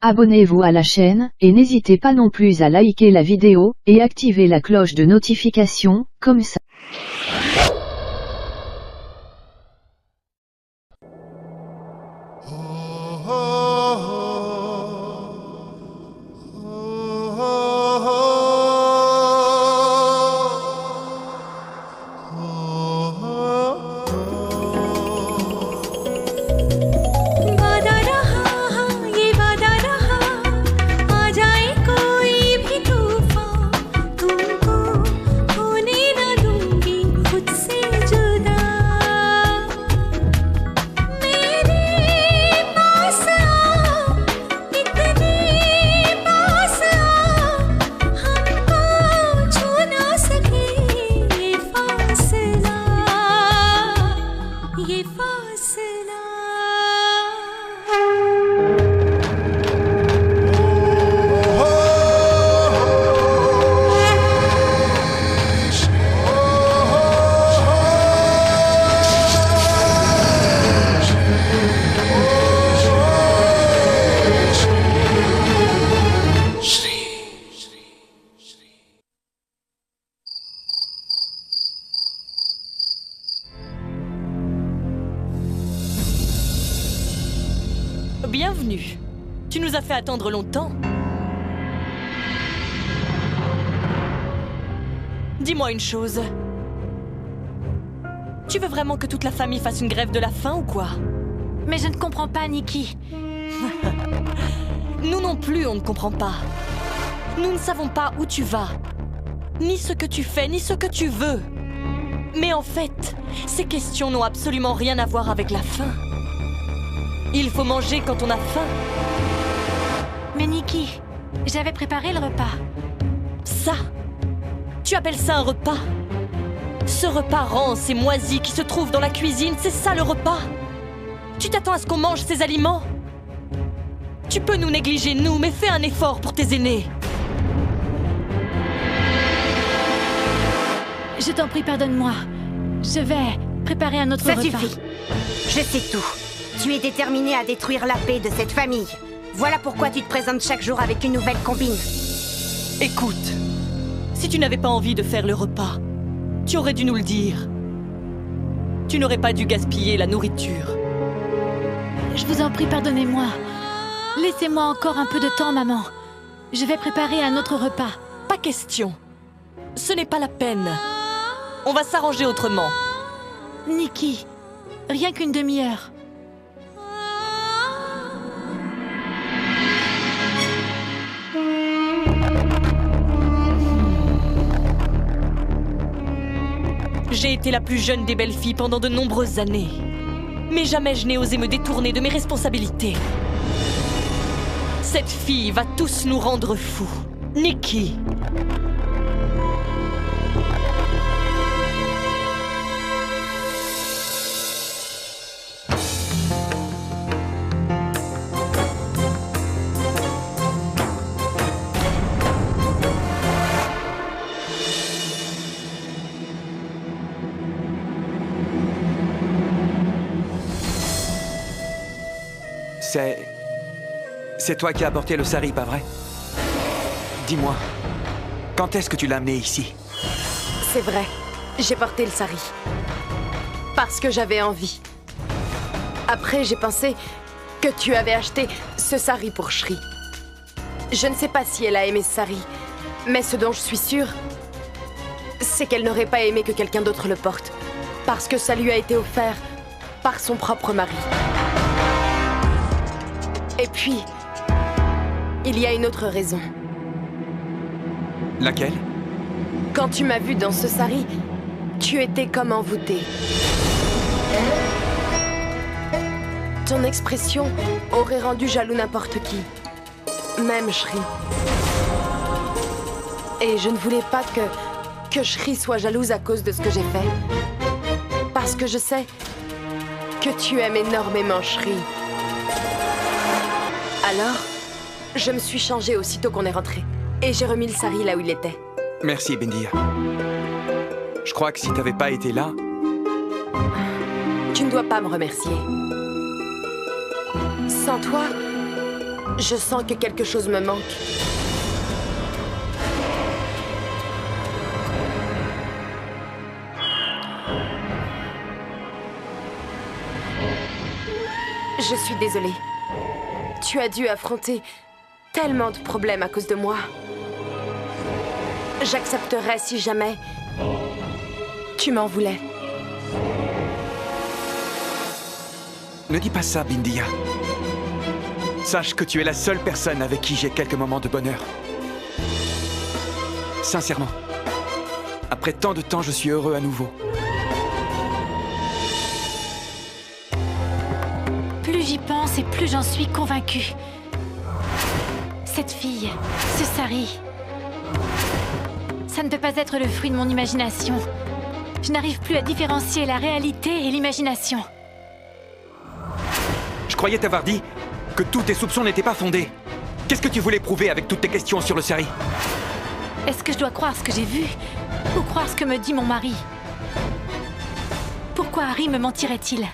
Abonnez-vous à la chaîne, et n'hésitez pas non plus à liker la vidéo, et activer la cloche de notification, comme ça. Bienvenue. Tu nous as fait attendre longtemps. Dis-moi une chose. Tu veux vraiment que toute la famille fasse une grève de la faim ou quoi? Mais je ne comprends pas, Nikki. Nous non plus, on ne comprend pas. Nous ne savons pas où tu vas, ni ce que tu fais, ni ce que tu veux. Mais en fait, ces questions n'ont absolument rien à voir avec la faim. Il faut manger quand on a faim. Mais Nikki, j'avais préparé le repas. Ça? Tu appelles ça un repas? Ce repas rance et moisi qui se trouve dans la cuisine, c'est ça le repas? Tu t'attends à ce qu'on mange ces aliments? Tu peux nous négliger, nous, mais fais un effort pour tes aînés. Je t'en prie, pardonne-moi. Je vais préparer un autre repas. Ça suffit. Je sais tout. Tu es déterminé à détruire la paix de cette famille. Voilà pourquoi tu te présentes chaque jour avec une nouvelle combine. Écoute, si tu n'avais pas envie de faire le repas, tu aurais dû nous le dire. Tu n'aurais pas dû gaspiller la nourriture. Je vous en prie, pardonnez-moi. Laissez-moi encore un peu de temps, maman. Je vais préparer un autre repas. Pas question. Ce n'est pas la peine. On va s'arranger autrement. Nikki, rien qu'une demi-heure. J'ai été la plus jeune des belles filles pendant de nombreuses années. Mais jamais je n'ai osé me détourner de mes responsabilités. Cette fille va tous nous rendre fous. Nikki. C'est toi qui as apporté le sari, pas vrai? Dis-moi, quand est-ce que tu l'as amené ici? C'est vrai, j'ai porté le sari. Parce que j'avais envie. Après, j'ai pensé que tu avais acheté ce sari pour Shri. Je ne sais pas si elle a aimé ce sari, mais ce dont je suis sûre, c'est qu'elle n'aurait pas aimé que quelqu'un d'autre le porte. Parce que ça lui a été offert par son propre mari. Et puis, il y a une autre raison. Laquelle? Quand tu m'as vu dans ce sari, tu étais comme envoûté. Ton expression aurait rendu jaloux n'importe qui, même Shri. Et je ne voulais pas que Shri soit jalouse à cause de ce que j'ai fait. Parce que je sais que tu aimes énormément Shri. Alors, je me suis changée aussitôt qu'on est rentré. Et j'ai remis le sari là où il était. Merci, Bindia. Je crois que si t'avais pas été là... Tu ne dois pas me remercier. Sans toi, Je sens que quelque chose me manque. Je suis désolée. Tu as dû affronter tellement de problèmes à cause de moi. J'accepterais si jamais tu m'en voulais. Ne dis pas ça, Bindiya. Sache que tu es la seule personne avec qui j'ai quelques moments de bonheur. Sincèrement. Après tant de temps, je suis heureux à nouveau. Plus j'y pense et plus j'en suis convaincue. Cette fille, ce Sari, ça ne peut pas être le fruit de mon imagination. Je n'arrive plus à différencier la réalité et l'imagination. Je croyais t'avoir dit que tous tes soupçons n'étaient pas fondés. Qu'est-ce que tu voulais prouver avec toutes tes questions sur le Sari? Est-ce que je dois croire ce que j'ai vu ou croire ce que me dit mon mari? Pourquoi Harry me mentirait-il?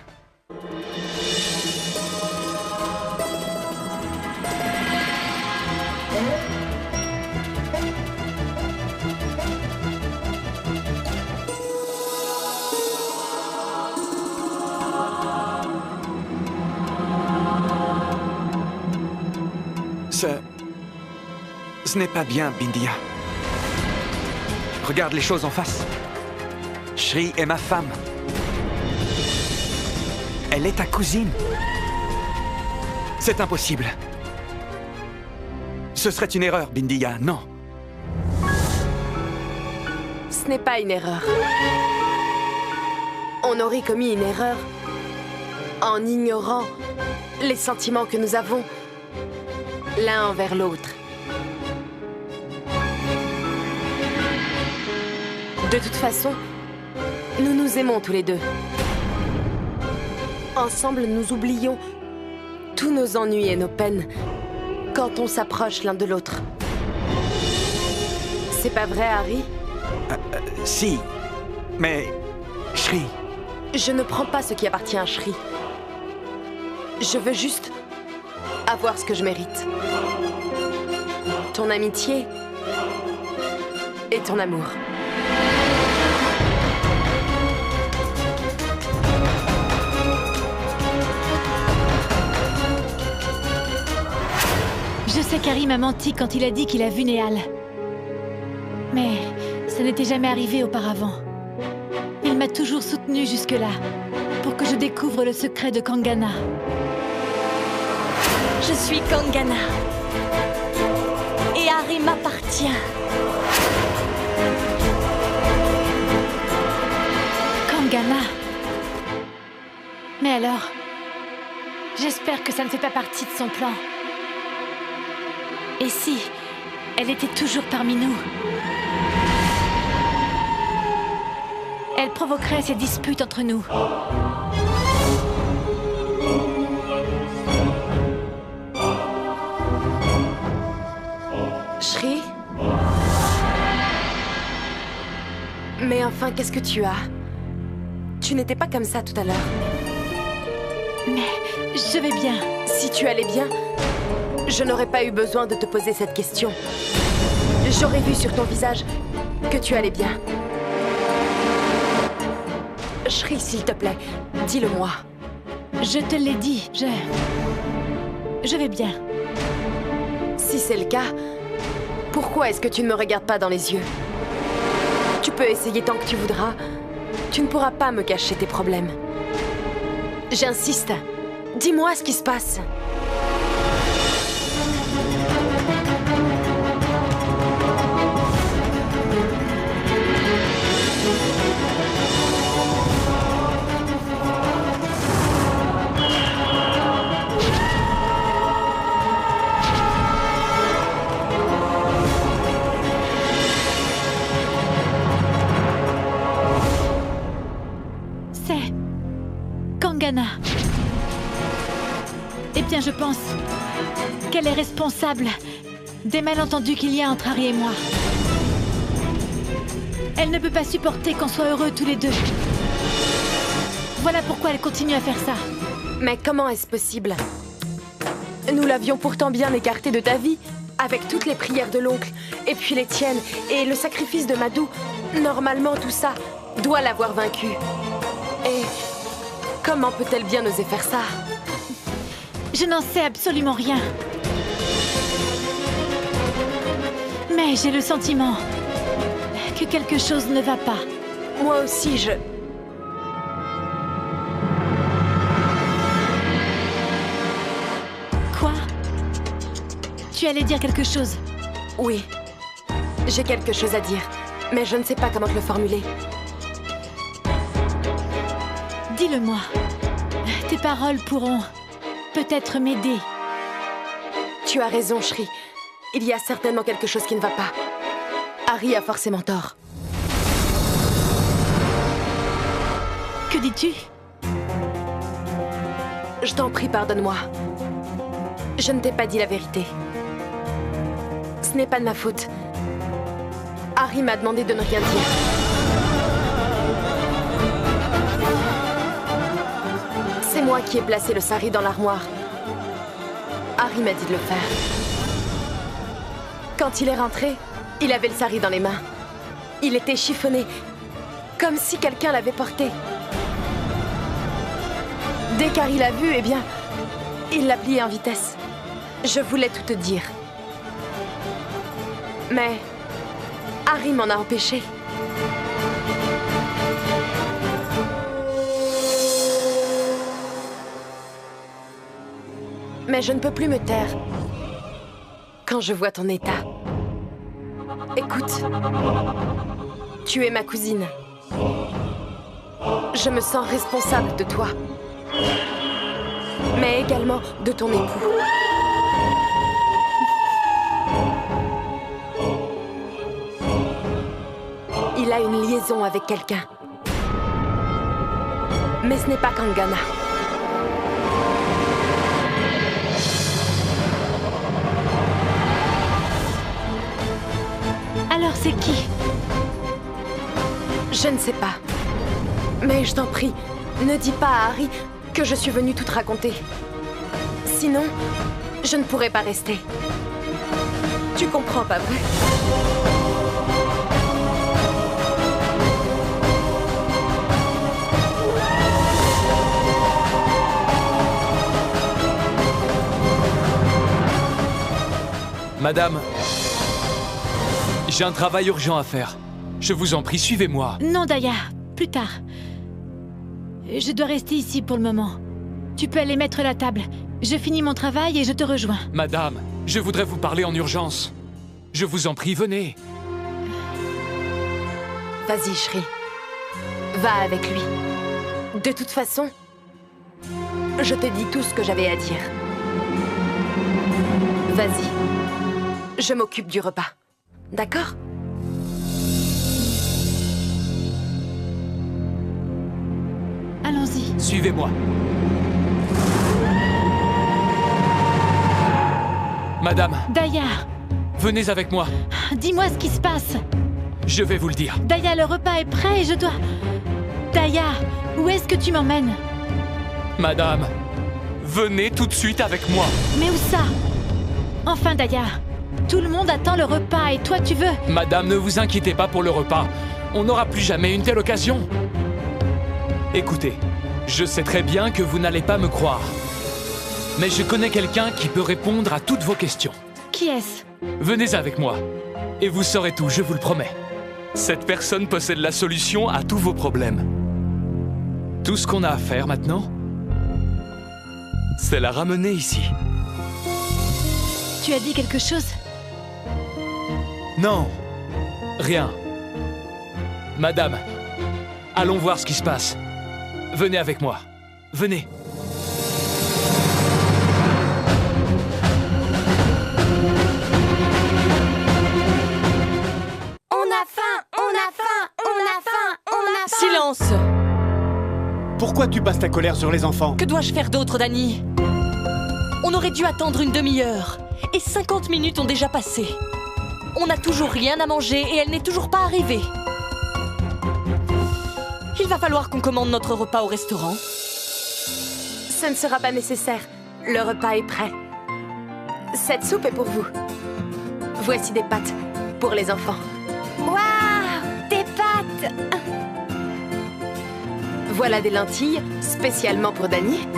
Ce n'est pas bien, Bindiya. Regarde les choses en face. Shri est ma femme. Elle est ta cousine. C'est impossible. Ce serait une erreur, Bindiya, non. Ce n'est pas une erreur. On aurait commis une erreur en ignorant les sentiments que nous avons l'un envers l'autre. De toute façon, nous nous aimons tous les deux. Ensemble, nous oublions tous nos ennuis et nos peines quand on s'approche l'un de l'autre. C'est pas vrai, Harry? Si, mais Shri... Je ne prends pas ce qui appartient à Shri. Je veux juste avoir ce que je mérite. Ton amitié et ton amour. Je sais qu'Harry m'a menti quand il a dit qu'il a vu Néal. Mais ça n'était jamais arrivé auparavant. Il m'a toujours soutenue jusque-là, pour que je découvre le secret de Kangana. Je suis Kangana. Et Harry m'appartient. Kangana? Mais alors, j'espère que ça ne fait pas partie de son plan. Et si elle était toujours parmi nous? Elle provoquerait ces disputes entre nous. Shri? Mais enfin, qu'est-ce que tu as? Tu n'étais pas comme ça tout à l'heure. Mais je vais bien. Si tu allais bien, je n'aurais pas eu besoin de te poser cette question. J'aurais vu sur ton visage que tu allais bien. Shri, s'il te plaît, dis-le-moi. Je te l'ai dit, je vais bien. Si c'est le cas, pourquoi est-ce que tu ne me regardes pas dans les yeux? Tu peux essayer tant que tu voudras. Tu ne pourras pas me cacher tes problèmes. J'insiste. Dis-moi ce qui se passe. C'est Kangana. Eh bien, je pense qu'elle est responsable des malentendus qu'il y a entre Harry et moi. Elle ne peut pas supporter qu'on soit heureux tous les deux. Voilà pourquoi elle continue à faire ça. Mais comment est-ce possible? Nous l'avions pourtant bien écarté de ta vie, avec toutes les prières de l'oncle, et puis les tiennes, et le sacrifice de Madou. Normalement, tout ça doit l'avoir vaincue. Et comment peut-elle bien oser faire ça? Je n'en sais absolument rien. Mais j'ai le sentiment que quelque chose ne va pas. Moi aussi, Quoi? Tu allais dire quelque chose? Oui, j'ai quelque chose à dire, mais je ne sais pas comment te le formuler. Dis-le-moi. Tes paroles pourront peut-être m'aider. Tu as raison, Shri. Il y a certainement quelque chose qui ne va pas. Harry a forcément tort. Que dis-tu? Je t'en prie, pardonne-moi. Je ne t'ai pas dit la vérité. Ce n'est pas de ma faute. Harry m'a demandé de ne rien dire. C'est moi qui ai placé le sari dans l'armoire. Harry m'a dit de le faire. Quand il est rentré, il avait le sari dans les mains. Il était chiffonné, comme si quelqu'un l'avait porté. Dès qu'Harry l'a vu, eh bien, il l'a plié en vitesse. Je voulais tout te dire. Mais Harry m'en a empêché. Mais je ne peux plus me taire quand je vois ton état. Écoute, tu es ma cousine. Je me sens responsable de toi, mais également de ton époux. Il a une liaison avec quelqu'un. Mais ce n'est pas Kangana. Alors c'est qui? Je ne sais pas. Mais je t'en prie, ne dis pas à Harry que je suis venue tout te raconter. Sinon, je ne pourrais pas rester. Tu comprends, pas vrai? Madame, j'ai un travail urgent à faire. Je vous en prie, suivez-moi. Non, Daya, plus tard. Je dois rester ici pour le moment. Tu peux aller mettre la table. Je finis mon travail et je te rejoins. Madame, je voudrais vous parler en urgence. Je vous en prie, venez. Vas-y, Shri. Va avec lui. De toute façon, je t'ai dit tout ce que j'avais à dire. Vas-y. Je m'occupe du repas. D'accord? Allons-y. Suivez-moi. Madame, Daya, venez avec moi. dis-moi ce qui se passe. Je vais vous le dire. Daya, le repas est prêt et je dois... Daya, où est-ce que tu m'emmènes? Madame, venez tout de suite avec moi. Mais où ça? Enfin, Daya, tout le monde attend le repas et toi tu veux... Madame, ne vous inquiétez pas pour le repas. On n'aura plus jamais une telle occasion. Écoutez, je sais très bien que vous n'allez pas me croire. Mais je connais quelqu'un qui peut répondre à toutes vos questions. Qui est-ce? Venez avec moi. Et vous saurez tout, je vous le promets. Cette personne possède la solution à tous vos problèmes. Tout ce qu'on a à faire maintenant, c'est la ramener ici. Tu as dit quelque chose? Non, rien. Madame, allons voir ce qui se passe. Venez avec moi. Venez. On a faim, on a faim, on a faim, on a faim. Silence! Pourquoi tu passes ta colère sur les enfants? Que dois-je faire d'autre, Dani? On aurait dû attendre une demi-heure. Et 50 minutes ont déjà passé. On n'a toujours rien à manger et elle n'est toujours pas arrivée. Il va falloir qu'on commande notre repas au restaurant. Ce ne sera pas nécessaire. Le repas est prêt. Cette soupe est pour vous. Voici des pâtes pour les enfants. Waouh! Des pâtes! Voilà des lentilles spécialement pour Dany.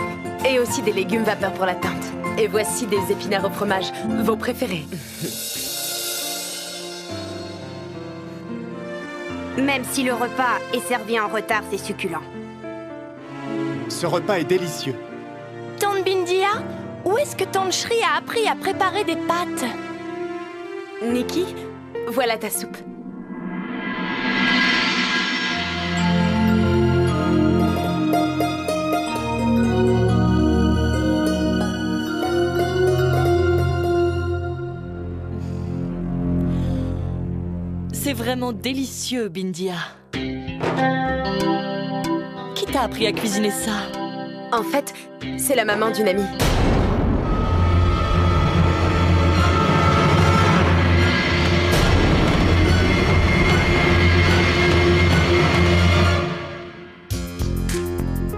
Et aussi des légumes vapeur pour la teinte. Et voici des épinards au fromage, vos préférés. Même si le repas est servi en retard, c'est succulent. Ce repas est délicieux. Tante Bindia, où est-ce que Tante Shri a appris à préparer des pâtes? Nikki, voilà ta soupe. C'est vraiment délicieux, Bindia. Qui t'a appris à cuisiner ça? En fait, c'est la maman d'une amie.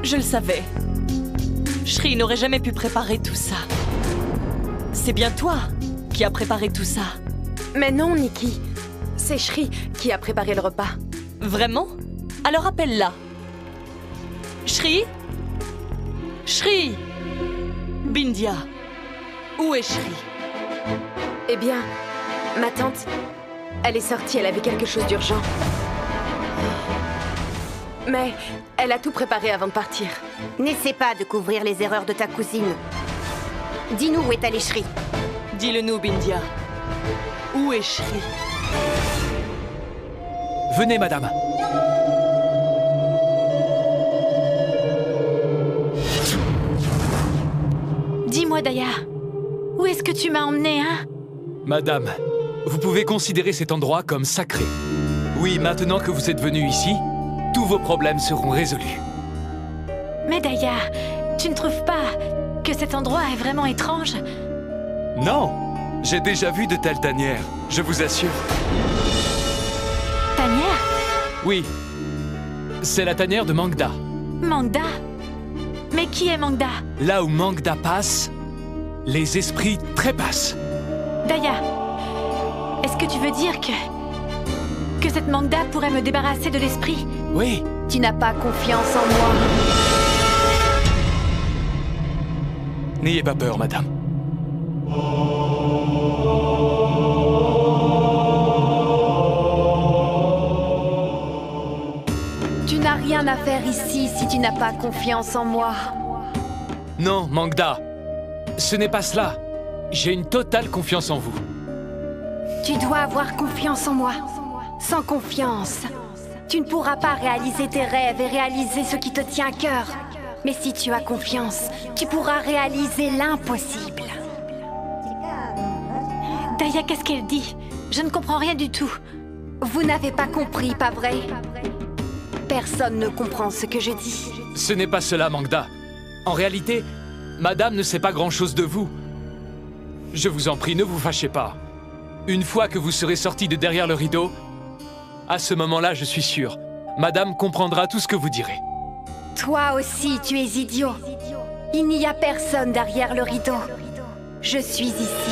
Je le savais. Shri n'aurait jamais pu préparer tout ça. C'est bien toi qui as préparé tout ça. Mais non, Nikki. C'est Shri qui a préparé le repas. Vraiment? Alors appelle-la. Shri? Shri! Bindia, où est Shri? Eh bien, ma tante, elle est sortie, elle avait quelque chose d'urgent. Mais elle a tout préparé avant de partir. N'essaie pas de couvrir les erreurs de ta cousine. Dis-nous où est allé Shri. Dis-le-nous, Bindia. Où est Shri? Venez, madame. Dis-moi, Daya, où est-ce que tu m'as emmené, hein? Madame, vous pouvez considérer cet endroit comme sacré. Oui, maintenant que vous êtes venu ici, tous vos problèmes seront résolus. Mais Daya, tu ne trouves pas que cet endroit est vraiment étrange? Non, j'ai déjà vu de telles tanières, je vous assure. Tanière? Oui, c'est la tanière de Mangda. Mangda? Mais qui est Mangda? Là où Mangda passe, les esprits trépassent. Daya, est-ce que tu veux dire que cette Mangda pourrait me débarrasser de l'esprit? Oui, Tu n'as pas confiance en moi. n'ayez pas peur, madame. Tu n'as rien à faire ici si tu n'as pas confiance en moi. Non, Mangda, ce n'est pas cela. J'ai une totale confiance en vous. Tu dois avoir confiance en moi. Sans confiance, tu ne pourras pas réaliser tes rêves et réaliser ce qui te tient à cœur. Mais si tu as confiance, tu pourras réaliser l'impossible. Daya, qu'est-ce qu'elle dit? Je ne comprends rien du tout. Vous n'avez pas compris, pas vrai? Personne ne comprend ce que je dis. Ce n'est pas cela, Mangda. En réalité, madame ne sait pas grand-chose de vous. Je vous en prie, ne vous fâchez pas. Une fois que vous serez sorti de derrière le rideau, à ce moment-là, je suis sûr, madame comprendra tout ce que vous direz. Toi aussi, tu es idiot. Il n'y a personne derrière le rideau. Je suis ici.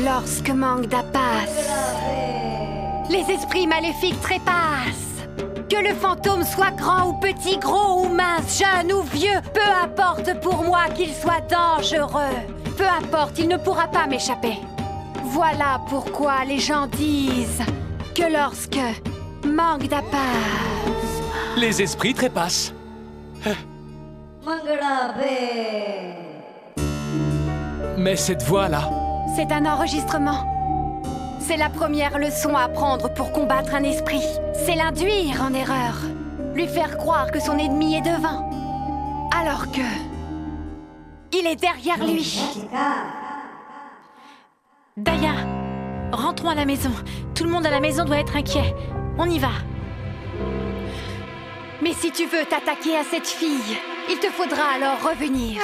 Lorsque Mangda passe, les esprits maléfiques trépassent. Que le fantôme soit grand ou petit, gros ou mince, jeune ou vieux, peu importe pour moi qu'il soit dangereux. Peu importe, il ne pourra pas m'échapper. Voilà pourquoi les gens disent que lorsque Mangda passe... Les esprits trépassent. Mais cette voix-là, C'est un enregistrement. C'est la première leçon à apprendre pour combattre un esprit. C'est l'induire en erreur. Lui faire croire que son ennemi est devant. Alors que... il est derrière lui. Daya, rentrons à la maison. Tout le monde à la maison doit être inquiet. On y va. Mais si tu veux t'attaquer à cette fille, il te faudra alors revenir.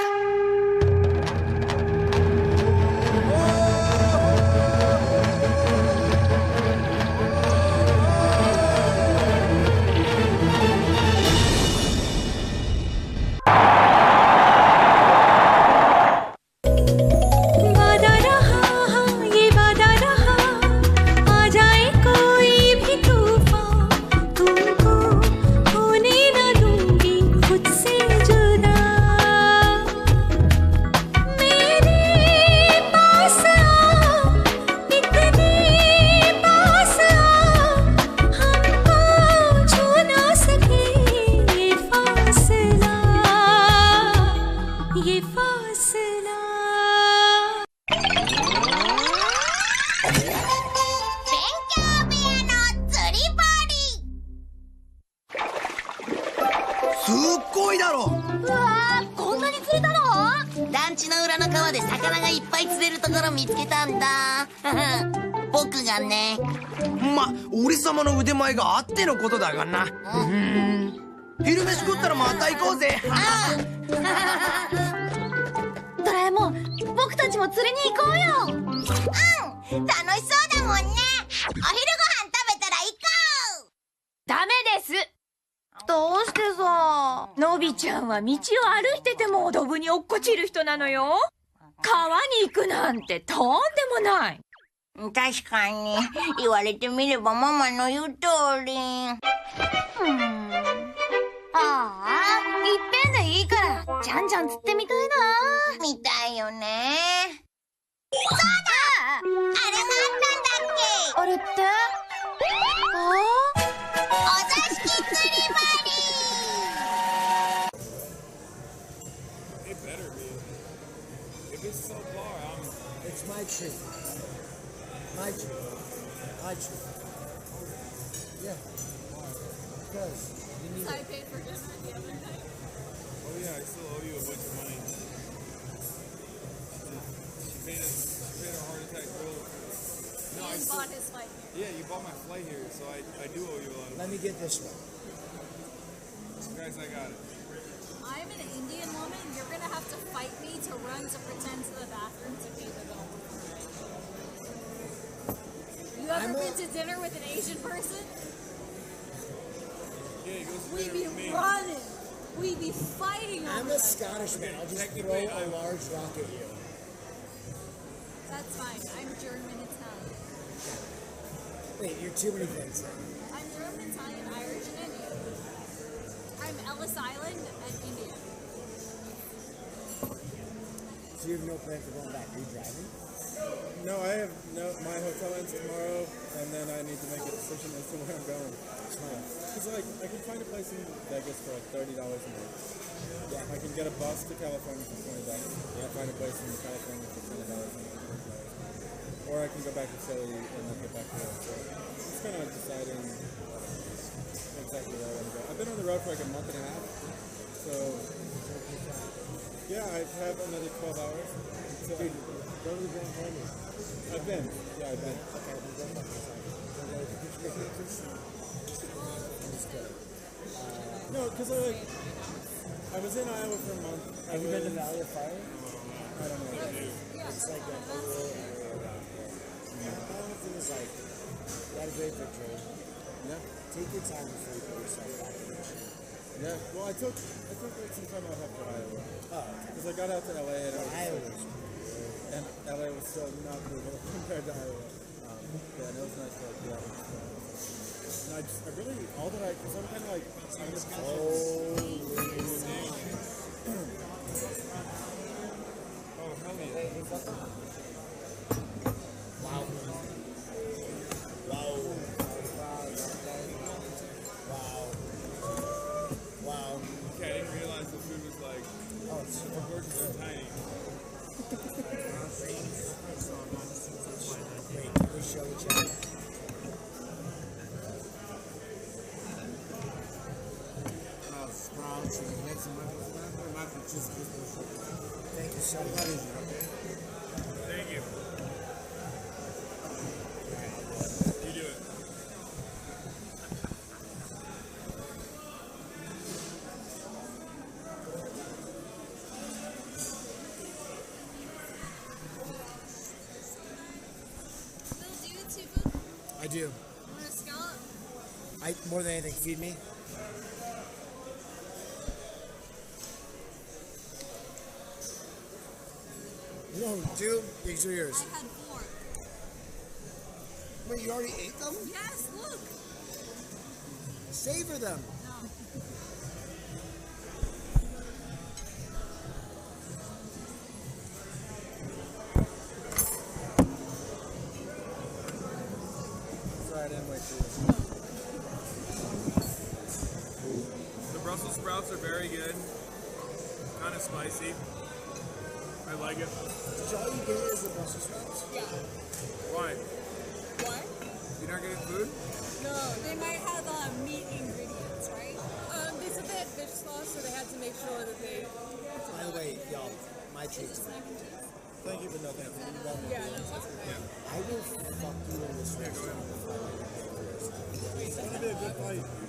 から見つけたんだ。僕がね。ま、俺様の腕前があってのことだがな。昼飯食ったらまた行こうぜ。ドラえもん、僕たちも釣りに行こうよ。うん、楽しそうだもんね。お昼ご飯食べたら行こう。ダメです。どうしてさ。のびちゃんは道を歩いててもドブに落っこちる人なのよ。川に行くなんてとんでもない。確かに、言われてみればママの言う通り。ああ、いっぺんでいいから、じゃんじゃん釣ってみたいな。見たいよね。そうだ！あれがあったんだっけ？あれってお座敷釣り針！It's my tree. My tree. My tree. Yeah. Because you need I paid for dinner the other night. Oh yeah, I still owe you a bunch of money. She paid a heart attack bill. No, Ian bought his flight here. Yeah, you bought my flight here, so I do owe you a lot of money. Let me get this one. Guys, I got it. I'm an Indian woman. You're gonna have to fight me to run to pretend to the bathroom to pay the bill. You ever been to dinner with an Asian person? Yeah, he goes to We dinner be with me. running. We be fighting over I'm a Scottish man. I'll just throw a large rock at you. That's fine. I'm German Italian. Wait, you're too many things. I'm German Italian, Irish, and Indian. I'm Ellis Island and Indian. So you have no plan for going back? Are you driving? No, I have my hotel ends tomorrow, and then I need to make a decision as to where I'm going. Because like I can find a place in Vegas for like $30 a night. Yeah, I can get a bus to California for $20. Yeah, find a place in California for $20 a night. Or I can go back to Philly and then get back to it. So I'm just kind of deciding exactly where I want to go. I've been on the road for like a month and a half, so yeah, I have another 12 hours. So Dude, go to the Grand Canyon. I've been. Yeah, I've been. Okay, we'll go back inside. No, because I was in Iowa for a month. Have you been to Valley of Fire? I don't know. It's like a whole area around there. It was like, you had a great victory. Yeah. Take your time before you put yourself back in the gym. Yeah. Well, I took like some time off after Iowa. Oh, okay. Because I got out to LA and Iowa was and LA was so not brutal compared to Iowa. Yeah, and it was nice to like, be out. And I really, all that because I'm kind of like, I'm just oh, hell yeah. Wow. Wow. Wow. Wow. Okay, I didn't realize the food was like, Oh, it's super gorgeous and tiny. Wait, can we show each other? Thank you so much. Thank you. You do it. Bill, do you eat seafood? I do. Want a scallop? More than anything, feed me. No, 2. These are yours. I had 4. Wait, you already ate them? Yes, look. Savor them. No. Sorry, I didn't wait for you. The Brussels sprouts are very good. Kind of spicy. I like it. Did all you get is the Brussels sprouts? Yeah. Why? What? You're not getting food? No, they might have meat ingredients, right? They said they had fish sauce, so they had to make sure that they. By the way, y'all, my treat. It's just mac and cheese. Thank you for nothing. You brought me I will fuck you in this restaurant. It's gonna be a good fight.